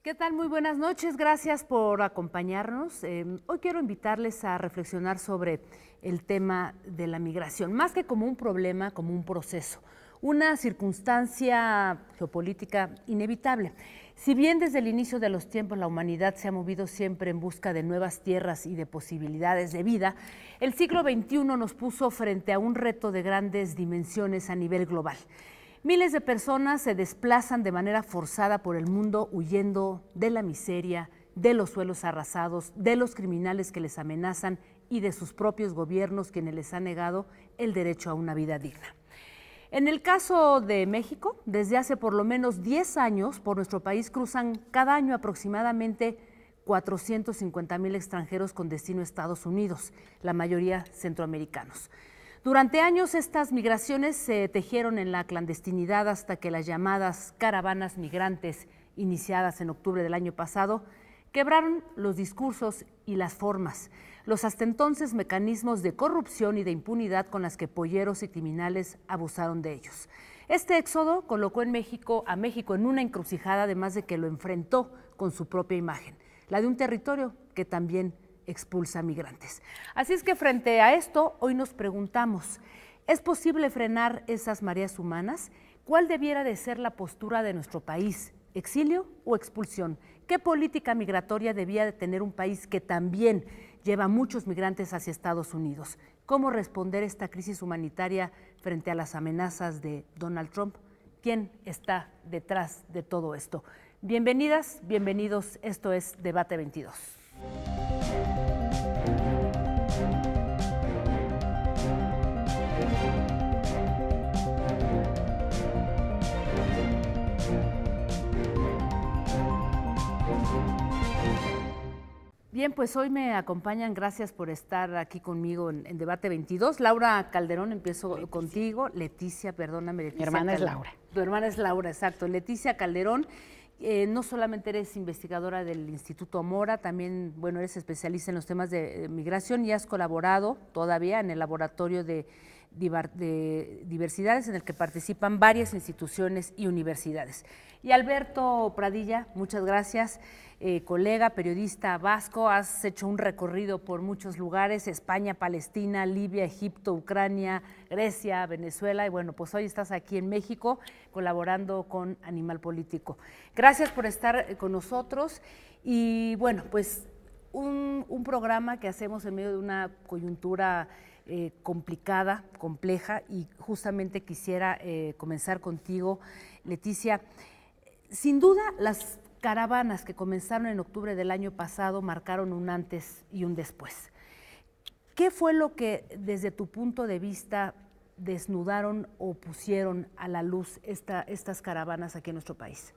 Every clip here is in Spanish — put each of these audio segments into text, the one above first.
¿Qué tal? Muy buenas noches, gracias por acompañarnos. Hoy quiero invitarles a reflexionar sobre el tema de la migración, más que como un problema, como un proceso, una circunstancia geopolítica inevitable. Si bien desde el inicio de los tiempos la humanidad se ha movido siempre en busca de nuevas tierras y de posibilidades de vida, el siglo XXI nos puso frente a un reto de grandes dimensiones a nivel global. Miles de personas se desplazan de manera forzada por el mundo huyendo de la miseria, de los suelos arrasados, de los criminales que les amenazan y de sus propios gobiernos quienes les han negado el derecho a una vida digna. En el caso de México, desde hace por lo menos 10 años, por nuestro país cruzan cada año aproximadamente 450,000 extranjeros con destino a Estados Unidos, la mayoría centroamericanos. Durante años estas migraciones se tejieron en la clandestinidad hasta que las llamadas caravanas migrantes, iniciadas en octubre del año pasado, quebraron los discursos y las formas, los hasta entonces mecanismos de corrupción y de impunidad con las que polleros y criminales abusaron de ellos. Este éxodo colocó a México en una encrucijada, además de que lo enfrentó con su propia imagen, la de un territorio que también expulsa migrantes. Así es que frente a esto, hoy nos preguntamos, ¿es posible frenar esas mareas humanas? ¿Cuál debiera de ser la postura de nuestro país? ¿Exilio o expulsión? ¿Qué política migratoria debía de tener un país que también lleva muchos migrantes hacia Estados Unidos? ¿Cómo responder esta crisis humanitaria frente a las amenazas de Donald Trump? ¿Quién está detrás de todo esto? Bienvenidas, bienvenidos, esto es Debate 22. Bien, pues hoy me acompañan, gracias por estar aquí conmigo en Debate 22. Laura Calderón, empiezo contigo. Leticia, perdóname. Leticia, mi hermana es Laura. Tu hermana es Laura, exacto. Leticia Calderón, no solamente eres investigadora del Instituto Mora, también, bueno, eres especialista en los temas de migración y has colaborado todavía en el laboratorio de diversidades en el que participan varias instituciones y universidades. Y Alberto Pradilla, muchas gracias, colega, periodista vasco, has hecho un recorrido por muchos lugares, España, Palestina, Libia, Egipto, Ucrania, Grecia, Venezuela, y bueno, pues hoy estás aquí en México colaborando con Animal Político. Gracias por estar con nosotros y bueno, pues un programa que hacemos en medio de una coyuntura complicada, compleja, y justamente quisiera comenzar contigo, Leticia. Sin duda, las caravanas que comenzaron en octubre del año pasado marcaron un antes y un después. ¿Qué fue lo que, desde tu punto de vista, desnudaron o pusieron a la luz estas caravanas aquí en nuestro país?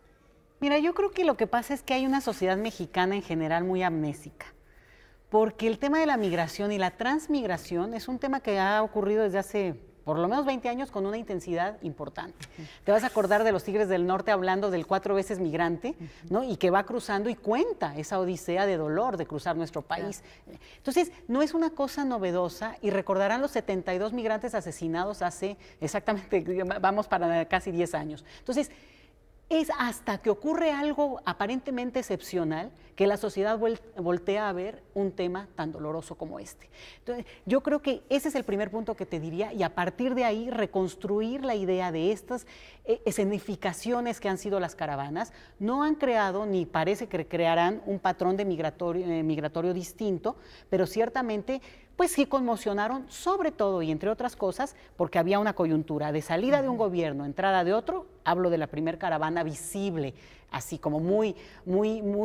Mira, yo creo que lo que pasa es que hay una sociedad mexicana en general muy amnésica, porque el tema de la migración y la transmigración es un tema que ha ocurrido desde hace por lo menos 20 años con una intensidad importante. Te vas a acordar de los Tigres del Norte hablando del 4 veces migrante, ¿no? Y que va cruzando y cuenta esa odisea de dolor de cruzar nuestro país. Entonces, no es una cosa novedosa y recordarán los 72 migrantes asesinados hace exactamente, vamos para casi 10 años. Entonces, es hasta que ocurre algo aparentemente excepcional que la sociedad voltea a ver un tema tan doloroso como este. Entonces, yo creo que ese es el primer punto que te diría, y a partir de ahí reconstruir la idea de estas escenificaciones que han sido las caravanas. No han creado, ni parece que crearán, un patrón de migratorio distinto, pero ciertamente pues sí conmocionaron, sobre todo y entre otras cosas, porque había una coyuntura de salida de un gobierno, entrada de otro. Hablo de la primera caravana visible, así como muy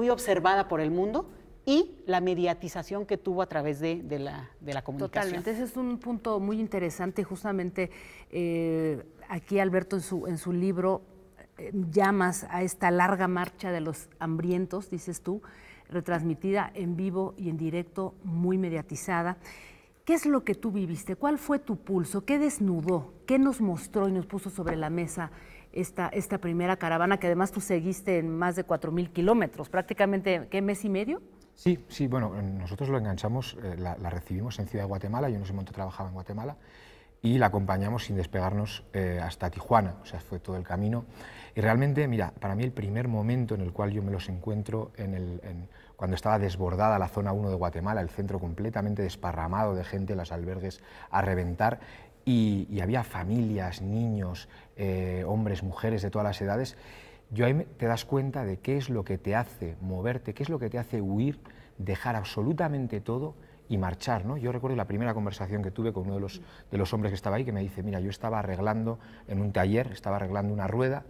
observada por el mundo, y la mediatización que tuvo a través de la comunicación. Totalmente, ese es un punto muy interesante. Justamente aquí Alberto en su libro llamas a esta larga marcha de los hambrientos, dices tú, retransmitida en vivo y en directo, muy mediatizada. ¿Qué es lo que tú viviste? ¿Cuál fue tu pulso? ¿Qué desnudó? ¿Qué nos mostró y nos puso sobre la mesa esta primera caravana, que además tú seguiste en más de 4,000 kilómetros, prácticamente, ¿qué, mes y medio? Sí, bueno, nosotros lo enganchamos, la recibimos en Ciudad de Guatemala, yo en ese momento trabajaba en Guatemala, y la acompañamos sin despegarnos hasta Tijuana, o sea, fue todo el camino. Y realmente, mira, para mí el primer momento en el cual yo me los encuentro, cuando estaba desbordada la zona 1 de Guatemala, el centro completamente desparramado de gente, los albergues a reventar, y había familias, niños, hombres, mujeres de todas las edades, yo ahí te das cuenta de qué es lo que te hace moverte, qué es lo que te hace huir, dejar absolutamente todo y marchar, ¿no? Yo recuerdo la primera conversación que tuve con uno de los hombres que estaba ahí, que me dice, mira, yo estaba arreglando en un taller, estaba arreglando una rueda,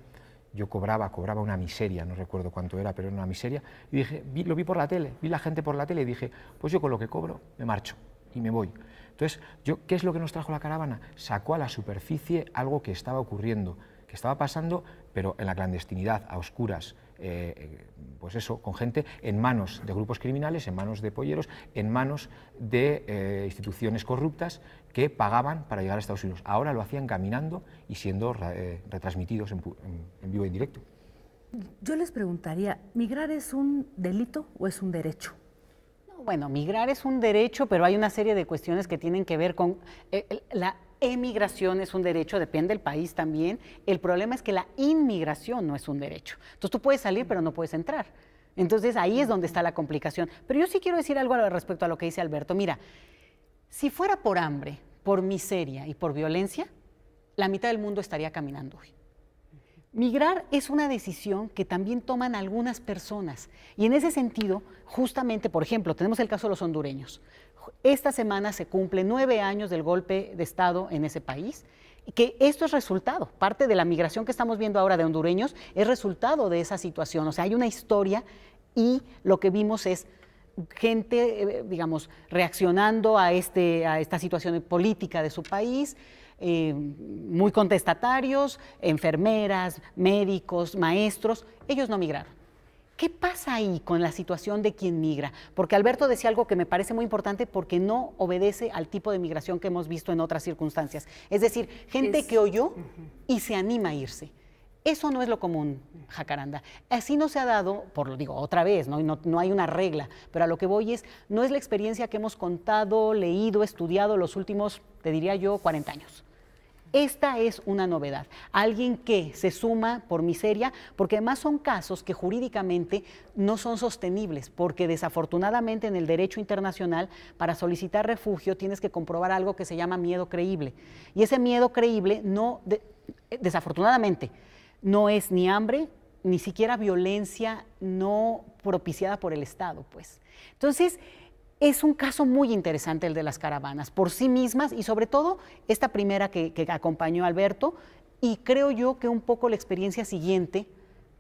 yo cobraba una miseria, no recuerdo cuánto era, pero era una miseria, y dije, lo vi por la tele, vi la gente por la tele y dije, pues yo con lo que cobro me marcho y me voy. Entonces, ¿qué es lo que nos trajo la caravana? Sacó a la superficie algo que estaba ocurriendo, que estaba pasando, pero en la clandestinidad, a oscuras, pues eso, con gente en manos de grupos criminales, en manos de polleros, en manos de instituciones corruptas que pagaban para llegar a Estados Unidos. Ahora lo hacían caminando y siendo retransmitidos en vivo y en directo. Yo les preguntaría, ¿migrar es un delito o es un derecho? Bueno, migrar es un derecho, pero hay una serie de cuestiones que tienen que ver con la emigración es un derecho, depende del país también. El problema es que la inmigración no es un derecho. Entonces tú puedes salir, pero no puedes entrar. Entonces ahí es donde está la complicación. Pero yo sí quiero decir algo respecto a lo que dice Alberto. Mira, si fuera por hambre, por miseria y por violencia, la mitad del mundo estaría caminando hoy. Migrar es una decisión que también toman algunas personas y en ese sentido, justamente, por ejemplo, tenemos el caso de los hondureños. Esta semana se cumplen 9 años del golpe de Estado en ese país, y que esto es resultado, parte de la migración que estamos viendo ahora de hondureños es resultado de esa situación, o sea, hay una historia y lo que vimos es gente, digamos, reaccionando a esta situación política de su país, muy contestatarios, enfermeras, médicos, maestros, ellos no migraron. ¿Qué pasa ahí con la situación de quien migra? Porque Alberto decía algo que me parece muy importante porque no obedece al tipo de migración que hemos visto en otras circunstancias. Es decir, gente que oyó y se anima a irse. Eso no es lo común, Jacaranda. Así no se ha dado, digo otra vez, no hay una regla, pero a lo que voy no es la experiencia que hemos contado, leído, estudiado los últimos, te diría yo, 40 años. Esta es una novedad, alguien que se suma por miseria, porque además son casos que jurídicamente no son sostenibles, porque desafortunadamente en el derecho internacional para solicitar refugio tienes que comprobar algo que se llama miedo creíble, y ese miedo creíble desafortunadamente no es ni hambre, ni siquiera violencia no propiciada por el Estado, pues. Entonces, es un caso muy interesante el de las caravanas, por sí mismas y sobre todo esta primera que acompañó a Alberto y creo yo que un poco la experiencia siguiente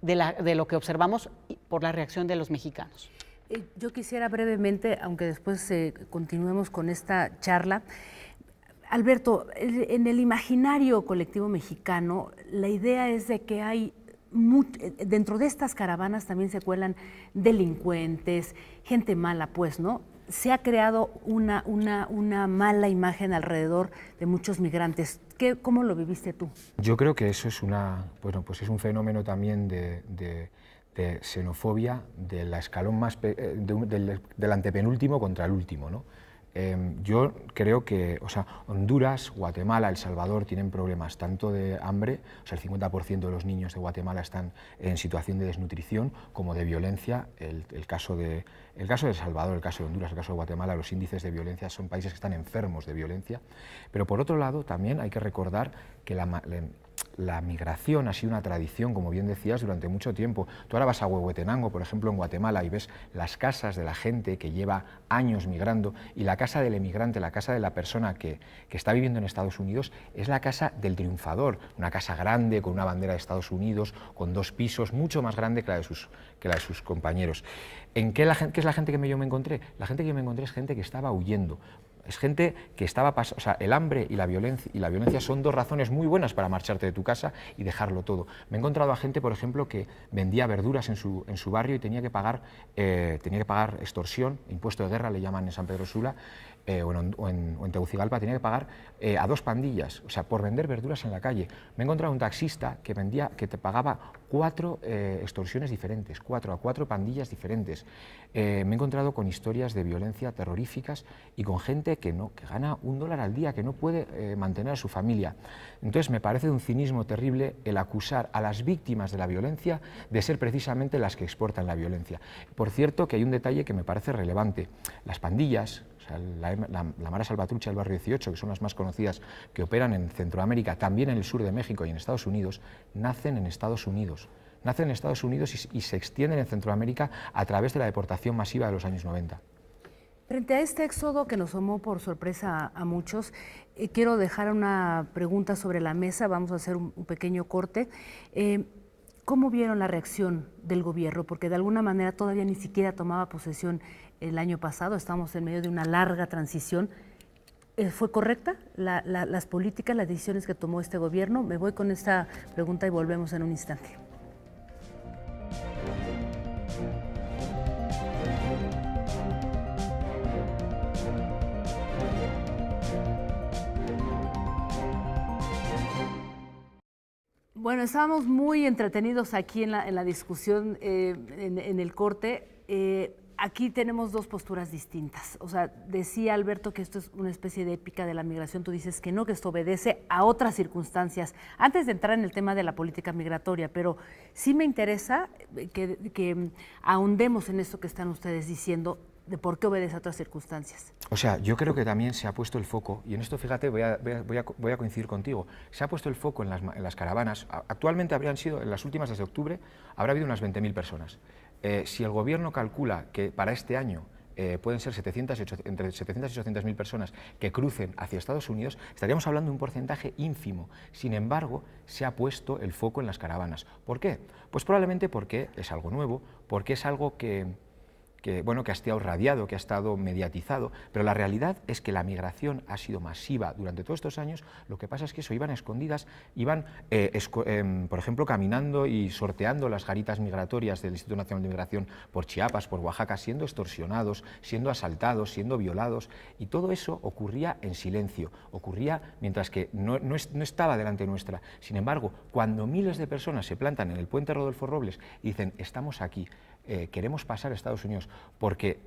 de lo que observamos por la reacción de los mexicanos. Yo quisiera brevemente, aunque después continuemos con esta charla, Alberto, en el imaginario colectivo mexicano, la idea es de que hay dentro de estas caravanas también se cuelan delincuentes, gente mala, pues, ¿no? Se ha creado una mala imagen alrededor de muchos migrantes. ¿Cómo lo viviste tú? Yo creo que eso es pues es un fenómeno también de xenofobia del escalón más del antepenúltimo contra el último, ¿no? Yo creo que, Honduras, Guatemala, El Salvador tienen problemas tanto de hambre, o sea, el 50% de los niños de Guatemala están en situación de desnutrición, como de violencia. El caso de El Salvador, el caso de Honduras, el caso de Guatemala, los índices de violencia son países que están enfermos de violencia. Pero por otro lado, también hay que recordar que la migración ha sido una tradición, como bien decías, durante mucho tiempo. Tú ahora vas a Huehuetenango, por ejemplo, en Guatemala, y ves las casas de la gente que lleva años migrando, y la casa del emigrante, la casa de la persona que está viviendo en Estados Unidos, es la casa del triunfador, una casa grande, con una bandera de Estados Unidos, con 2 pisos, mucho más grande que la de sus compañeros. ¿Qué es la gente que yo me encontré? La gente que yo me encontré es gente que estaba huyendo. Es gente que estaba pasando, o sea, el hambre y la violencia son 2 razones muy buenas para marcharte de tu casa y dejarlo todo. Me he encontrado a gente, por ejemplo, que vendía verduras en su barrio y tenía que pagar extorsión, impuesto de guerra, le llaman en San Pedro Sula, o en Tegucigalpa, tenía que pagar a 2 pandillas, o sea, por vender verduras en la calle. Me he encontrado un taxista que te pagaba 4 extorsiones diferentes, 4 pandillas diferentes. Me he encontrado con historias de violencia terroríficas y con gente gente que gana $1 al día, que no puede mantener a su familia. Entonces me parece de un cinismo terrible el acusar a las víctimas de la violencia de ser precisamente las que exportan la violencia. Por cierto, que hay un detalle que me parece relevante. Las pandillas, o sea, la Mara Salvatrucha del barrio 18, que son las más conocidas, que operan en Centroamérica, también en el sur de México y en Estados Unidos, nacen en Estados Unidos. Nacen en Estados Unidos y se extienden en Centroamérica a través de la deportación masiva de los años 90. Frente a este éxodo que nos tomó por sorpresa a muchos, quiero dejar una pregunta sobre la mesa, vamos a hacer un pequeño corte. ¿Cómo vieron la reacción del gobierno? Porque de alguna manera todavía ni siquiera tomaba posesión el año pasado, estamos en medio de una larga transición. ¿Fue correcta las políticas, las decisiones que tomó este gobierno? Me voy con esta pregunta y volvemos en un instante. Bueno, estábamos muy entretenidos aquí en la discusión, en el corte. Aquí tenemos dos posturas distintas. O sea, decía Alberto que esto es una especie de épica de la migración. Tú dices que no, que esto obedece a otras circunstancias. Antes de entrar en el tema de la política migratoria, pero sí me interesa que ahondemos en esto que están ustedes diciendo, de por qué obedece a otras circunstancias. O sea, yo creo que también se ha puesto el foco, y en esto, fíjate, voy a coincidir contigo, se ha puesto el foco en las caravanas. Actualmente habrían sido, en las últimas desde octubre, habrá habido unas 20.000 personas. Si el gobierno calcula que para este año pueden ser entre 700 y 800.000 personas que crucen hacia Estados Unidos, estaríamos hablando de un porcentaje ínfimo. Sin embargo, se ha puesto el foco en las caravanas. ¿Por qué? Pues probablemente porque es algo nuevo, porque es algo que ha estado radiado, que ha estado mediatizado, pero la realidad es que la migración ha sido masiva durante todos estos años. Lo que pasa es que eso, iban escondidas, iban, por ejemplo, caminando y sorteando las garitas migratorias del Instituto Nacional de Migración por Chiapas, por Oaxaca, siendo extorsionados, siendo asaltados, siendo violados, y todo eso ocurría en silencio, ocurría mientras que no estaba delante nuestra. Sin embargo, cuando miles de personas se plantan en el puente Rodolfo Robles y dicen, estamos aquí, queremos pasar a Estados Unidos, porque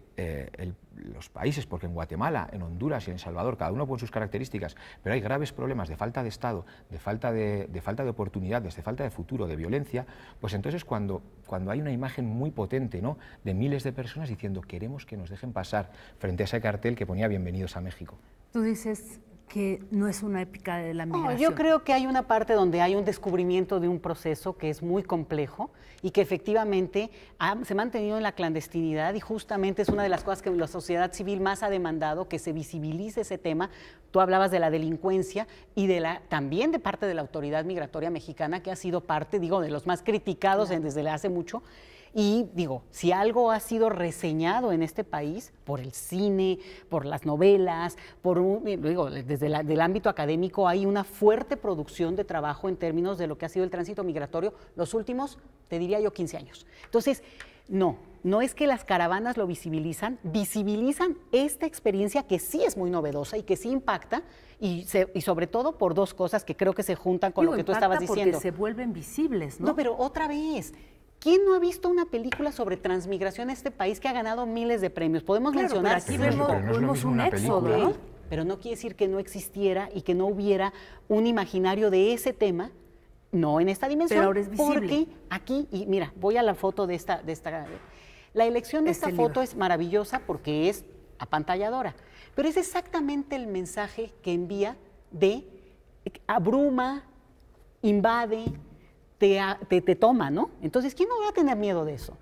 los países, porque en Guatemala, en Honduras y en El Salvador, cada uno con sus características, pero hay graves problemas de falta de Estado, de falta de oportunidades, de falta de futuro, de violencia, pues entonces cuando hay una imagen muy potente, ¿no?, de miles de personas diciendo, queremos que nos dejen pasar, frente a ese cartel que ponía bienvenidos a México. Tú dices que no es una épica de la migración. No, yo creo que hay una parte donde hay un descubrimiento de un proceso que es muy complejo y que efectivamente se ha mantenido en la clandestinidad, y justamente es una de las cosas que la sociedad civil más ha demandado, que se visibilice ese tema. Tú hablabas de la delincuencia y también de parte de la autoridad migratoria mexicana, que ha sido parte, de los más criticados desde hace mucho. Y si algo ha sido reseñado en este país por el cine, por las novelas, desde el ámbito académico, hay una fuerte producción de trabajo en términos de lo que ha sido el tránsito migratorio los últimos, te diría yo, 15 años. Entonces, no es que las caravanas lo visibilizan esta experiencia que sí es muy novedosa y que sí impacta, y sobre todo por dos cosas que creo que se juntan con lo que tú estabas diciendo. Porque se vuelven visibles, ¿no? No, pero otra vez, ¿quién no ha visto una película sobre transmigración en este país que ha ganado miles de premios? Podemos mencionar. Pero aquí vemos un éxodo, ¿no? Pero no quiere decir que no existiera y que no hubiera un imaginario de ese tema, no en esta dimensión. Pero ahora es visible. Porque aquí, y mira, voy a la foto de esta. La elección de esta foto es maravillosa porque es apantalladora, pero es exactamente el mensaje que envía de abruma, invade, te toma, ¿no? Entonces, ¿quién no va a tener miedo de eso?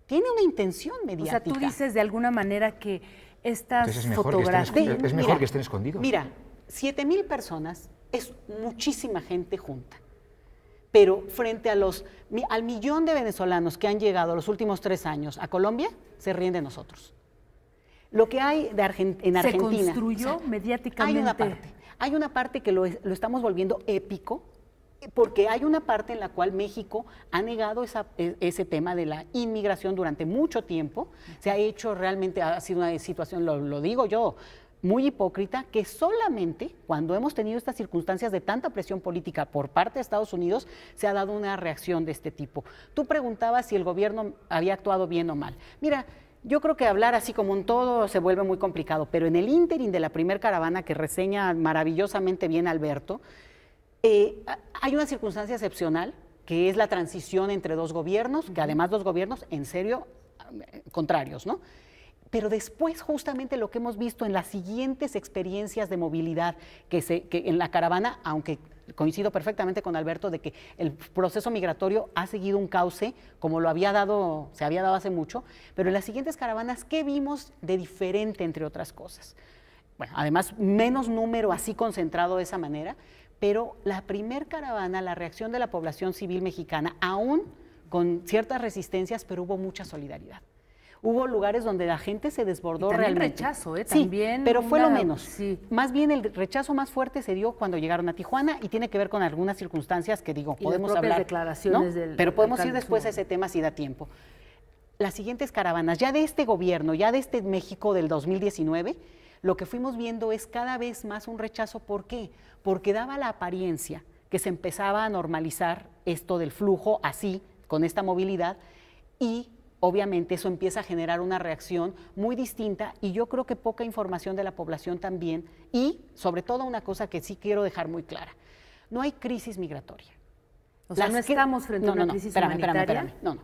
Tiene una intención mediática. O sea, tú dices de alguna manera que estas fotografías... Es mejor que estén escondidos. Mira, 7,000 personas es muchísima gente junta, pero frente al millón de venezolanos que han llegado los últimos 3 años a Colombia, se ríen de nosotros. Lo que hay en Argentina... Se construyó mediáticamente. Hay una parte que lo estamos volviendo épico, porque hay una parte en la cual México ha negado ese tema de la inmigración durante mucho tiempo. Se ha hecho realmente, ha sido una situación, lo digo yo, muy hipócrita, que solamente cuando hemos tenido estas circunstancias de tanta presión política por parte de Estados Unidos se ha dado una reacción de este tipo. Tú preguntabas si el gobierno había actuado bien o mal. Mira, Yo creo que hablar así como un todo se vuelve muy complicado, pero en el ínterin de la primer caravana que reseña maravillosamente bien Alberto, hay una circunstancia excepcional, que es la transición entre dos gobiernos, que además dos gobiernos en serio contrarios, ¿no? Pero después justamente lo que hemos visto en las siguientes experiencias de movilidad que en la caravana, aunque coincido perfectamente con Alberto de que el proceso migratorio ha seguido un cauce como se había dado hace mucho, pero en las siguientes caravanas, ¿qué vimos de diferente, entre otras cosas? Bueno, además, menos número así concentrado de esa manera, pero la primer caravana, la reacción de la población civil mexicana, aún con ciertas resistencias, pero hubo mucha solidaridad. Hubo lugares donde la gente se desbordó realmente. Rechazo, sí, también pero fue lo menos. Sí. Más bien el rechazo más fuerte se dio cuando llegaron a Tijuana y tiene que ver con algunas circunstancias que digo, podemos hablar. Declaraciones ¿no? Pero podemos ir después a ese tema si da tiempo. Las siguientes caravanas, ya de este gobierno, ya de este México del 2019, lo que fuimos viendo es cada vez más un rechazo. ¿Por qué? Porque daba la apariencia que se empezaba a normalizar esto del flujo así, con esta movilidad, y obviamente eso empieza a generar una reacción muy distinta, y yo creo que poca información de la población también, y sobre todo una cosa que sí quiero dejar muy clara: no hay crisis migratoria. O sea, no estamos frente a una crisis humanitaria. Espérame. No.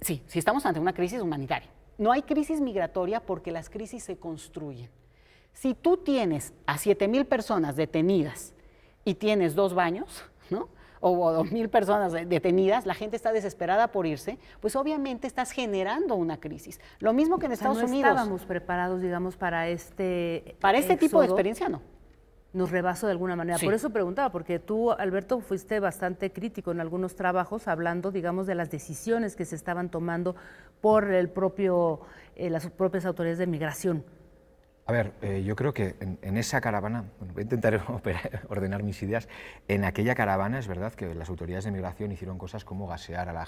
Sí estamos ante una crisis humanitaria. No hay crisis migratoria porque las crisis se construyen. Si tú tienes a 7,000 personas detenidas y tienes 2 baños, ¿no?, o 2,000 personas detenidas, la gente está desesperada por irse, pues obviamente estás generando una crisis. Lo mismo que en Estados Unidos. No estábamos preparados, digamos, para este tipo de experiencia, no. Nos rebasó de alguna manera. Sí. Por eso preguntaba, porque tú, Alberto, fuiste bastante crítico en algunos trabajos, hablando, digamos, de las decisiones que se estaban tomando por las propias autoridades de migración. A ver, yo creo que en esa caravana, bueno, voy a intentar ordenar mis ideas. En aquella caravana es verdad que las autoridades de migración hicieron cosas como gasear a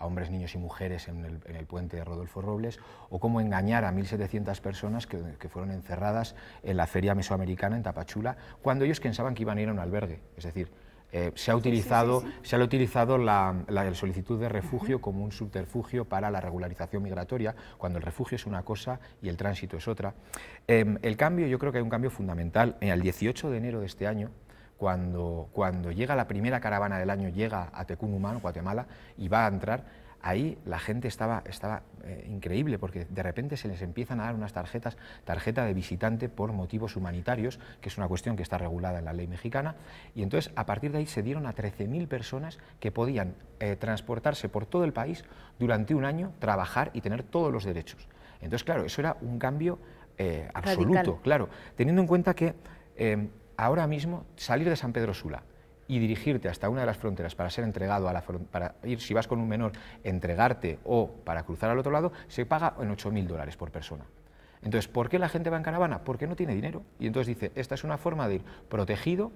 hombres, niños y mujeres en el puente de Rodolfo Robles, o como engañar a 1.700 personas que fueron encerradas en la feria mesoamericana en Tapachula, cuando ellos pensaban que iban a ir a un albergue. Es decir, se ha utilizado la solicitud de refugio como un subterfugio para la regularización migratoria, cuando el refugio es una cosa y el tránsito es otra. El cambio, yo creo que hay un cambio fundamental. El 18 de enero de este año, cuando llega la primera caravana del año, llega a Tecún, Guatemala, y va a entrar, ahí la gente estaba increíble, porque de repente se les empiezan a dar unas tarjeta de visitante por motivos humanitarios, que es una cuestión que está regulada en la ley mexicana, y entonces a partir de ahí se dieron a 13,000 personas que podían transportarse por todo el país durante un año, trabajar y tener todos los derechos. Entonces, claro, eso era un cambio absoluto, radical. Claro, teniendo en cuenta que ahora mismo salir de San Pedro Sula y dirigirte hasta una de las fronteras para ser entregado para ir, si vas con un menor, entregarte, o para cruzar al otro lado, se paga en $8,000 por persona. Entonces, ¿por qué la gente va en caravana? Porque no tiene dinero. Y entonces dice, esta es una forma de ir protegido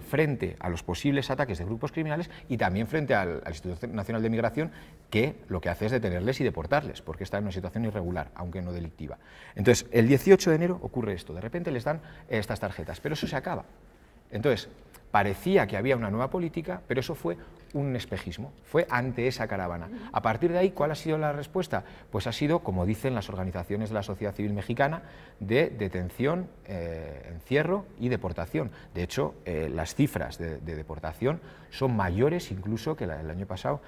frente a los posibles ataques de grupos criminales, y también frente al Instituto Nacional de Migración, que lo que hace es detenerles y deportarles, porque está en una situación irregular, aunque no delictiva. Entonces, el 18 de enero ocurre esto, de repente les dan estas tarjetas, pero eso se acaba. Entonces, parecía que había una nueva política, pero eso fue un espejismo, fue ante esa caravana. A partir de ahí, ¿cuál ha sido la respuesta? Pues ha sido, como dicen las organizaciones de la sociedad civil mexicana, de detención, encierro y deportación. De hecho, las cifras de deportación son mayores incluso que el año pasado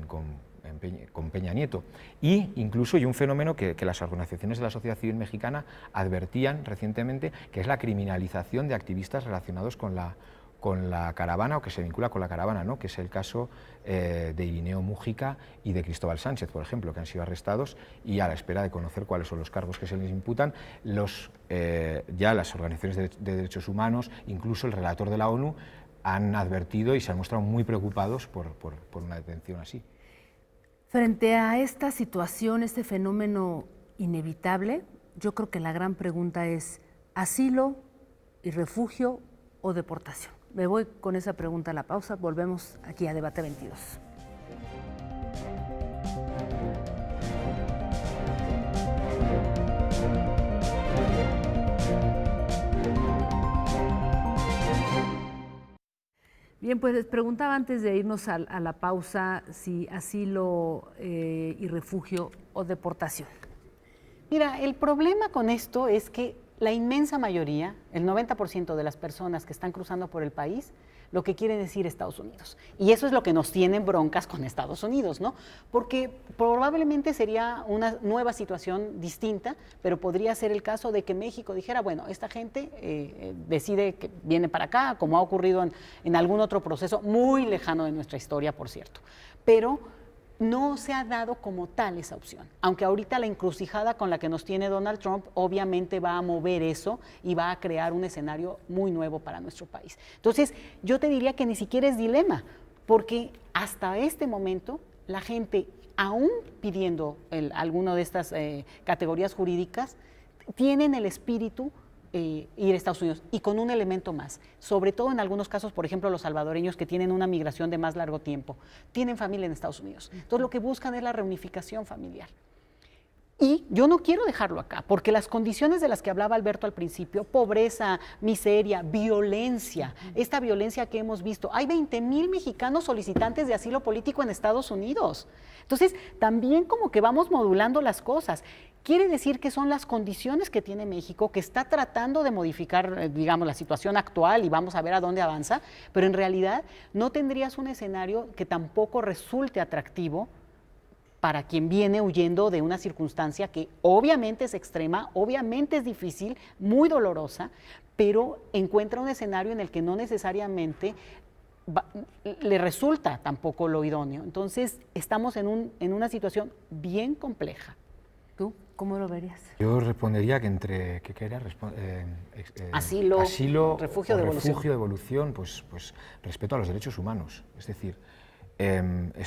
con Peña Nieto. Y incluso hay un fenómeno que las organizaciones de la sociedad civil mexicana advertían recientemente, que es la criminalización de activistas relacionados con la caravana, o que se vincula con la caravana, ¿no?, que es el caso de Irineo Mújica y de Cristóbal Sánchez, por ejemplo, que han sido arrestados, y a la espera de conocer cuáles son los cargos que se les imputan, ya las organizaciones de derechos humanos, incluso el relator de la ONU, han advertido y se han mostrado muy preocupados por una detención así. Frente a esta situación, este fenómeno inevitable, yo creo que la gran pregunta es: ¿asilo y refugio o deportación? Me voy con esa pregunta a la pausa. Volvemos aquí a Debate 22. Bien, pues les preguntaba antes de irnos a la pausa si asilo y refugio o deportación. Mira, el problema con esto es que la inmensa mayoría, el 90% de las personas que están cruzando por el país, lo que quieren es ir a Estados Unidos. Y eso es lo que nos tienen broncas con Estados Unidos, ¿no? Porque probablemente sería una nueva situación distinta, pero podría ser el caso de que México dijera, bueno, esta gente decide que viene para acá, como ha ocurrido en algún otro proceso muy lejano de nuestra historia, por cierto. Pero no se ha dado como tal esa opción, aunque ahorita la encrucijada con la que nos tiene Donald Trump obviamente va a mover eso y va a crear un escenario muy nuevo para nuestro país. Entonces, yo te diría que ni siquiera es dilema, porque hasta este momento la gente, aún pidiendo alguna de estas categorías jurídicas, tienen el espíritu ir a Estados Unidos, y con un elemento más, sobre todo en algunos casos, por ejemplo, los salvadoreños que tienen una migración de más largo tiempo, tienen familia en Estados Unidos. Entonces lo que buscan es la reunificación familiar. Y yo no quiero dejarlo acá, porque las condiciones de las que hablaba Alberto al principio, pobreza, miseria, violencia, esta violencia que hemos visto, hay 20,000 mexicanos solicitantes de asilo político en Estados Unidos. Entonces, también como que vamos modulando las cosas. Quiere decir que son las condiciones que tiene México, que está tratando de modificar, digamos, la situación actual y vamos a ver a dónde avanza, pero en realidad no tendrías un escenario que tampoco resulte atractivo para quien viene huyendo de una circunstancia que obviamente es extrema, obviamente es difícil, muy dolorosa, pero encuentra un escenario en el que no necesariamente le resulta tampoco lo idóneo. Entonces, estamos en una situación bien compleja. ¿Tú cómo lo verías? Yo respondería que entre, ¿qué era? Asilo, refugio de evolución, pues respeto a los derechos humanos. Es decir,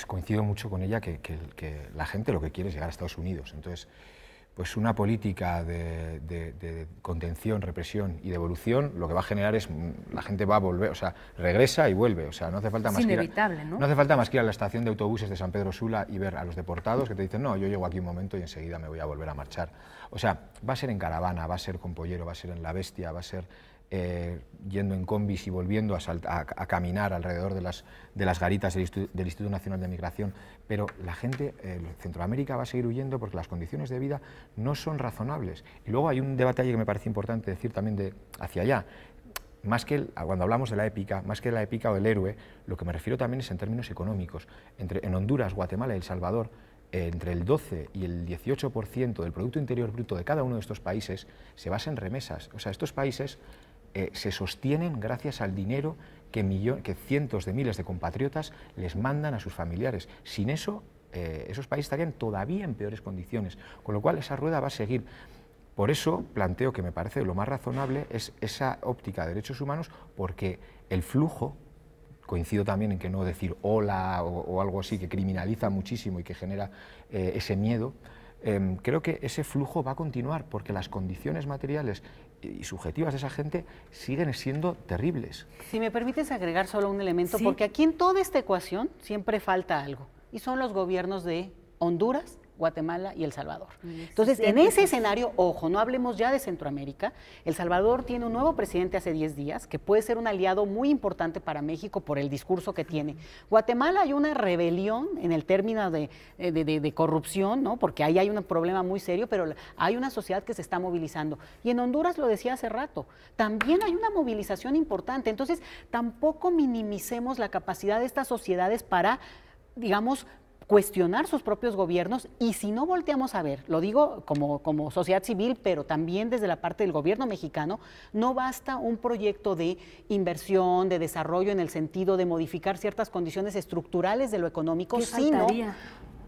coincido mucho con ella que la gente lo que quiere es llegar a Estados Unidos. Entonces, pues una política de contención, represión y devolución, lo que va a generar es la gente va a volver, o sea, regresa y vuelve, o sea, no hace falta más inevitable, ¿no? No hace falta más que ir a la estación de autobuses de San Pedro Sula y ver a los deportados que te dicen, no, yo llego aquí un momento y enseguida me voy a volver a marchar. O sea, va a ser en caravana, va a ser con pollero, va a ser en la bestia, va a ser yendo en combis y volviendo a caminar alrededor de las garitas del Instituto Nacional de Migración, pero la gente, Centroamérica va a seguir huyendo porque las condiciones de vida no son razonables. Y luego hay un debate allí que me parece importante decir también hacia allá. Más que cuando hablamos de la épica, más que de la épica o del héroe, lo que me refiero también es en términos económicos. En Honduras, Guatemala y El Salvador, entre el 12 y el 18% del Producto Interior Bruto de cada uno de estos países se basa en remesas. O sea, estos países se sostienen gracias al dinero que cientos de miles de compatriotas les mandan a sus familiares. Sin eso, esos países estarían todavía en peores condiciones, con lo cual esa rueda va a seguir. Por eso planteo que me parece lo más razonable es esa óptica de derechos humanos, porque el flujo, coincido también en que no decir hola o algo así que criminaliza muchísimo y que genera ese miedo, creo que ese flujo va a continuar porque las condiciones materiales y subjetivas de esa gente siguen siendo terribles. Si me permites agregar solo un elemento, ¿Sí? Porque aquí en toda esta ecuación siempre falta algo, y son los gobiernos de Honduras, Guatemala y El Salvador. Entonces, en ese escenario, ojo, no hablemos ya de Centroamérica. El Salvador tiene un nuevo presidente hace 10 días, que puede ser un aliado muy importante para México por el discurso que tiene. Guatemala hay una rebelión en el término de corrupción, ¿no? Porque ahí hay un problema muy serio, pero hay una sociedad que se está movilizando. Y en Honduras, lo decía hace rato, también hay una movilización importante. Entonces, tampoco minimicemos la capacidad de estas sociedades para, digamos, cuestionar sus propios gobiernos, y si no volteamos a ver, lo digo como sociedad civil, pero también desde la parte del gobierno mexicano, no basta un proyecto de inversión, de desarrollo en el sentido de modificar ciertas condiciones estructurales de lo económico, sino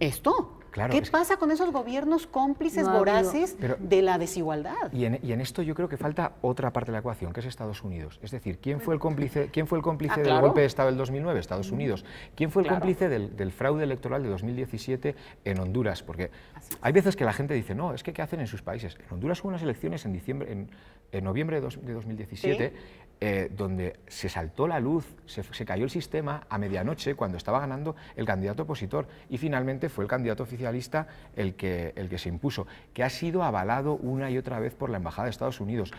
esto. Claro, ¿Qué pasa con esos gobiernos cómplices, voraces de la desigualdad? Y en esto yo creo que falta otra parte de la ecuación, que es Estados Unidos. Es decir, ¿quién fue el cómplice del golpe de Estado del 2009? Estados Unidos. ¿Quién fue el cómplice del fraude electoral de 2017 en Honduras? Porque hay veces que la gente dice, no, es que ¿qué hacen en sus países? En Honduras hubo unas elecciones en noviembre de 2017, ¿sí? Donde se saltó la luz, se cayó el sistema a medianoche cuando estaba ganando el candidato opositor, y finalmente fue el candidato oficialista el que se impuso, que ha sido avalado una y otra vez por la Embajada de Estados Unidos.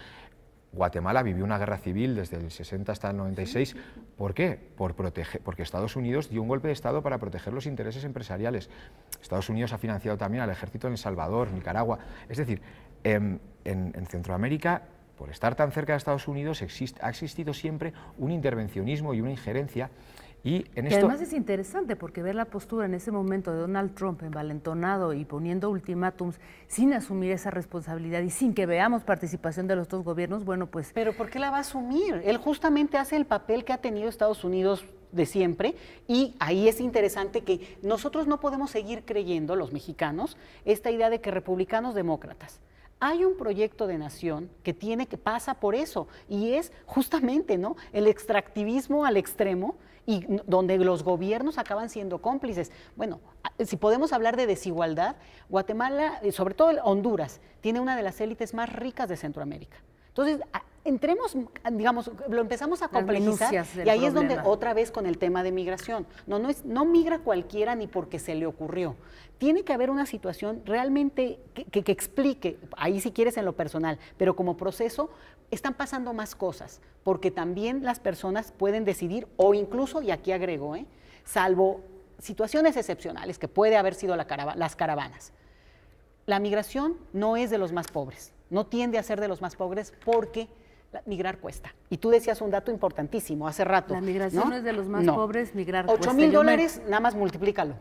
Guatemala vivió una guerra civil desde el 60 hasta el 96. ¿Por qué? Porque Estados Unidos dio un golpe de Estado para proteger los intereses empresariales. Estados Unidos ha financiado también al ejército en El Salvador, Nicaragua. Es decir, en Centroamérica, por estar tan cerca de Estados Unidos, ha existido siempre un intervencionismo y una injerencia. Y además es interesante porque ver la postura en ese momento de Donald Trump envalentonado y poniendo ultimátums sin asumir esa responsabilidad y sin que veamos participación de los dos gobiernos, bueno, pues... Pero ¿por qué la va a asumir? Él justamente hace el papel que ha tenido Estados Unidos de siempre, y ahí es interesante que nosotros no podemos seguir creyendo, los mexicanos, esta idea de que republicanos, demócratas. Hay un proyecto de nación que pasa por eso, y es justamente, ¿no?, el extractivismo al extremo, y donde los gobiernos acaban siendo cómplices. Bueno, si podemos hablar de desigualdad, Guatemala, sobre todo Honduras, tiene una de las élites más ricas de Centroamérica. Entonces, entremos, digamos, lo empezamos a complejizar, y ahí es donde otra vez con el tema de migración. No migra cualquiera ni porque se le ocurrió. Tiene que haber una situación realmente que explique, ahí si quieres en lo personal, pero como proceso están pasando más cosas, porque también las personas pueden decidir, o incluso, y aquí agrego, salvo situaciones excepcionales que puede haber sido las caravanas, la migración no es de los más pobres, no tiende a ser de los más pobres porque migrar cuesta. Y tú decías un dato importantísimo hace rato. La migración no es de los más pobres, migrar cuesta. $8,000, nada más multiplícalo.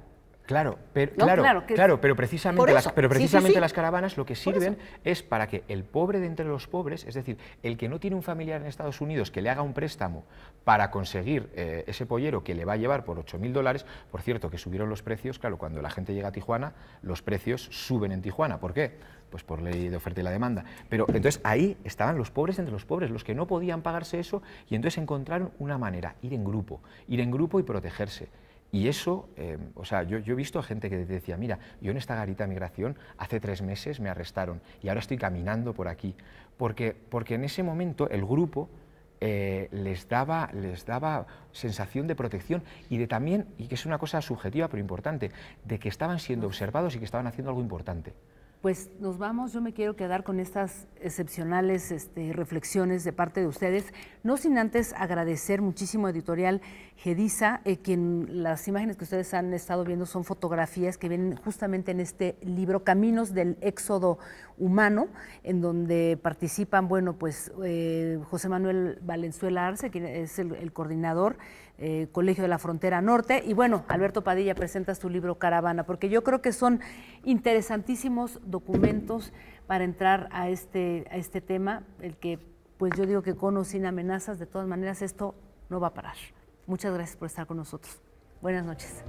Claro, pero precisamente, las caravanas lo que sirven es para que el pobre de entre los pobres, es decir, el que no tiene un familiar en Estados Unidos que le haga un préstamo para conseguir ese pollero que le va a llevar por $8,000, por cierto, que subieron los precios, claro, cuando la gente llega a Tijuana, los precios suben en Tijuana. ¿Por qué? Pues por ley de oferta y la demanda. Pero entonces ahí estaban los pobres entre los pobres, los que no podían pagarse eso, y entonces encontraron una manera, ir en grupo y protegerse. Y eso, o sea, yo he visto a gente que decía, mira, yo en esta garita de migración hace 3 meses me arrestaron y ahora estoy caminando por aquí. Porque en ese momento el grupo les daba sensación de protección y de también, y que es una cosa subjetiva pero importante, de que estaban siendo observados y que estaban haciendo algo importante. Pues nos vamos, yo me quiero quedar con estas excepcionales reflexiones de parte de ustedes, no sin antes agradecer muchísimo a Editorial Gediza, quien las imágenes que ustedes han estado viendo son fotografías que vienen justamente en este libro, Caminos del Éxodo Humano, en donde participan, bueno, pues José Manuel Valenzuela Arce, quien es el coordinador, Colegio de la Frontera Norte, y bueno, Alberto Padilla, presentas tu libro Caravana, porque yo creo que son interesantísimos documentos para entrar a este tema, el que pues yo digo que con o sin amenazas, de todas maneras esto no va a parar. Muchas gracias por estar con nosotros. Buenas noches.